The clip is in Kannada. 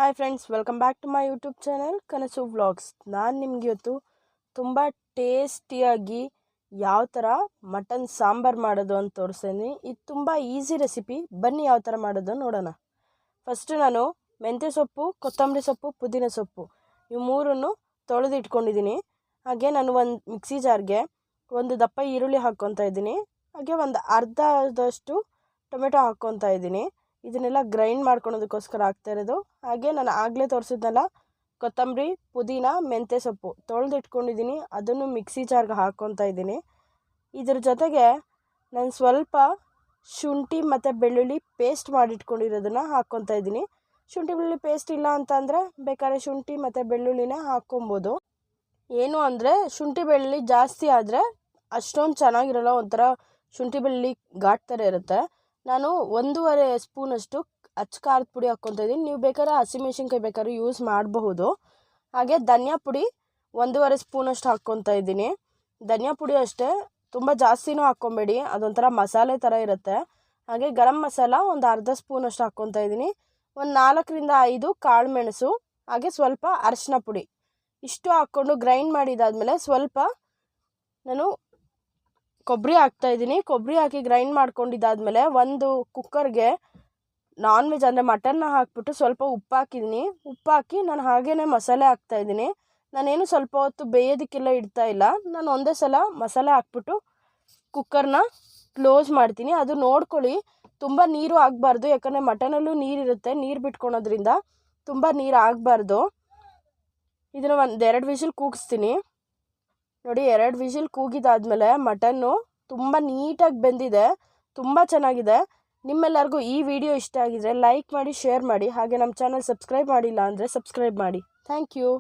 Hi friends, welcome back to my YouTube channel Kanasu vlogs. ನಾನು ನಿಮಗೆ ಇವತ್ತು ತುಂಬ ಟೇಸ್ಟಿಯಾಗಿ ಯಾವ ಥರ ಮಟನ್ ಸಾಂಬಾರು ಮಾಡೋದು ಅಂತ ತೋರಿಸ್ತೀನಿ. ಇದು ತುಂಬ ಈಸಿ ರೆಸಿಪಿ. ಬನ್ನಿ ಯಾವ ಥರ ಮಾಡೋದು ನೋಡೋಣ. ಫಸ್ಟು ನಾನು ಮೆಂತ್ಯ ಸೊಪ್ಪು, ಕೊತ್ತಂಬರಿ ಸೊಪ್ಪು, ಪುದೀನ ಸೊಪ್ಪು ಇವು ಮೂರನ್ನು ತೊಳೆದು ಇಟ್ಕೊಂಡಿದ್ದೀನಿ. ಹಾಗೆ ನಾನು ಒಂದು ಮಿಕ್ಸಿ ಜಾರ್ಗೆ ಒಂದು ದಪ್ಪ ಈರುಳ್ಳಿ ಹಾಕ್ಕೊತಾ ಇದ್ದೀನಿ. ಹಾಗೆ ಒಂದು ಅರ್ಧದಷ್ಟು ಟೊಮೆಟೊ ಹಾಕ್ಕೊತಾ ಇದ್ದೀನಿ. ಇದನ್ನೆಲ್ಲ ಗ್ರೈಂಡ್ ಮಾಡ್ಕೊಳೋದಕ್ಕೋಸ್ಕರ ಆಗ್ತಾ ಇರೋದು. ಹಾಗೆ ನಾನು ಆಗಲೇ ತೋರಿಸಿದ್ನಲ್ಲ, ಕೊತ್ತಂಬರಿ, ಪುದೀನ, ಮೆಂತ್ಯ ಸೊಪ್ಪು ತೊಳೆದು ಇಟ್ಕೊಂಡಿದ್ದೀನಿ. ಅದನ್ನು ಮಿಕ್ಸಿ ಜಾರ್ಗೆ ಹಾಕ್ಕೊತಾ ಇದ್ದೀನಿ. ಇದ್ರ ಜೊತೆಗೆ ನಾನು ಸ್ವಲ್ಪ ಶುಂಠಿ ಮತ್ತು ಬೆಳ್ಳುಳ್ಳಿ ಪೇಸ್ಟ್ ಮಾಡಿಟ್ಕೊಂಡಿರೋದನ್ನು ಹಾಕ್ಕೊತಾ ಇದ್ದೀನಿ. ಶುಂಠಿ ಬೆಳ್ಳುಳ್ಳಿ ಪೇಸ್ಟ್ ಇಲ್ಲ ಅಂತಂದರೆ ಬೇಕಾದ್ರೆ ಶುಂಠಿ ಮತ್ತು ಬೆಳ್ಳುಳ್ಳಿನೇ ಹಾಕ್ಕೊಬೋದು. ಏನು ಅಂದರೆ ಶುಂಠಿ ಬೆಳ್ಳುಳ್ಳಿ ಜಾಸ್ತಿ ಆದರೆ ಅಷ್ಟೊಂದು ಚೆನ್ನಾಗಿರಲ್ಲ, ಒಂಥರ ಶುಂಠಿ ಬೆಳ್ಳುಳ್ಳಿ ಘಾಟ್ ಥರ ಇರುತ್ತೆ. ನಾನು 1.5 ಸ್ಪೂನಷ್ಟು ಅಚ್ಚ ಖಾರದ ಪುಡಿ ಹಾಕ್ಕೊತಾ ಇದ್ದೀನಿ. ನೀವು ಬೇಕಾದ್ರೆ ಹಸಿಮೆಣ್ಸಿನ್ಕಾಯಿ ಬೇಕಾದ್ರೆ ಯೂಸ್ ಮಾಡಬಹುದು. ಹಾಗೆ ಧನಿಯಾ ಪುಡಿ 1.5 ಸ್ಪೂನಷ್ಟು ಹಾಕ್ಕೊತಾ ಇದ್ದೀನಿ. ಧನಿಯಾ ಪುಡಿ ಅಷ್ಟೇ, ತುಂಬ ಜಾಸ್ತಿನೂ ಹಾಕ್ಕೊಬೇಡಿ, ಅದೊಂಥರ ಮಸಾಲೆ ಥರ ಇರುತ್ತೆ. ಹಾಗೆ ಗರಂ ಮಸಾಲ ಒಂದು ಅರ್ಧ ಸ್ಪೂನಷ್ಟು ಹಾಕ್ಕೊತಾ ಇದ್ದೀನಿ. ಒಂದು 4ರಿಂದ 5 ಕಾಳು ಮೆಣಸು, ಹಾಗೆ ಸ್ವಲ್ಪ ಅರಿಶಿನ ಪುಡಿ ಇಷ್ಟು ಹಾಕ್ಕೊಂಡು ಗ್ರೈಂಡ್ ಮಾಡಿದಾದಮೇಲೆ ಸ್ವಲ್ಪ ನಾನು ಕೊಬ್ಬರಿ ಹಾಕ್ತಾಯಿದ್ದೀನಿ. ಕೊಬ್ಬರಿ ಹಾಕಿ ಗ್ರೈಂಡ್ ಮಾಡ್ಕೊಂಡಿದ್ದಾದಮೇಲೆ ಒಂದು ಕುಕ್ಕರ್ಗೆ ನಾನ್ ವೆಜ್ ಅಂದರೆ ಮಟನ್ನ ಹಾಕ್ಬಿಟ್ಟು ಸ್ವಲ್ಪ ಉಪ್ಪು ಹಾಕಿದ್ದೀನಿ. ಉಪ್ಪು ಹಾಕಿ ನಾನು ಹಾಗೇ ಮಸಾಲೆ ಹಾಕ್ತಾಯಿದ್ದೀನಿ. ನಾನೇನು ಸ್ವಲ್ಪ ಹೊತ್ತು ಬೇಯೋದಕ್ಕೆಲ್ಲ ಇಡ್ತಾ ಇಲ್ಲ. ನಾನು ಒಂದೇ ಸಲ ಮಸಾಲೆ ಹಾಕ್ಬಿಟ್ಟು ಕುಕ್ಕರ್ನ ಕ್ಲೋಸ್ ಮಾಡ್ತೀನಿ. ಅದು ನೋಡ್ಕೊಳ್ಳಿ, ತುಂಬ ನೀರು ಆಗಬಾರ್ದು, ಯಾಕಂದರೆ ಮಟನಲ್ಲೂ ನೀರಿರುತ್ತೆ. ನೀರು ಬಿಟ್ಕೊಳೋದ್ರಿಂದ ತುಂಬ ನೀರು ಆಗಬಾರ್ದು. ಇದನ್ನು 2 ವಿಷಲ್ ಕೂಗಿಸ್ತೀನಿ. ನೋಡಿ, 2 ವಿಷಲ್ ಕೂಗಿದಾದ್ಮೇಲೆ ಮಟನ್ನು ತುಂಬ ನೀಟಾಗಿ ಬೆಂದಿದೆ, ತುಂಬ ಚೆನ್ನಾಗಿದೆ. ನಿಮ್ಮೆಲ್ಲರಿಗೂ ಈ ವಿಡಿಯೋ ಇಷ್ಟ ಆಗಿದ್ರೆ ಲೈಕ್ ಮಾಡಿ, ಶೇರ್ ಮಾಡಿ. ಹಾಗೆ ನಮ್ಮ ಚಾನಲ್ ಸಬ್ಸ್ಕ್ರೈಬ್ ಮಾಡಿಲ್ಲ ಅಂದರೆ ಸಬ್ಸ್ಕ್ರೈಬ್ ಮಾಡಿ. Thank you.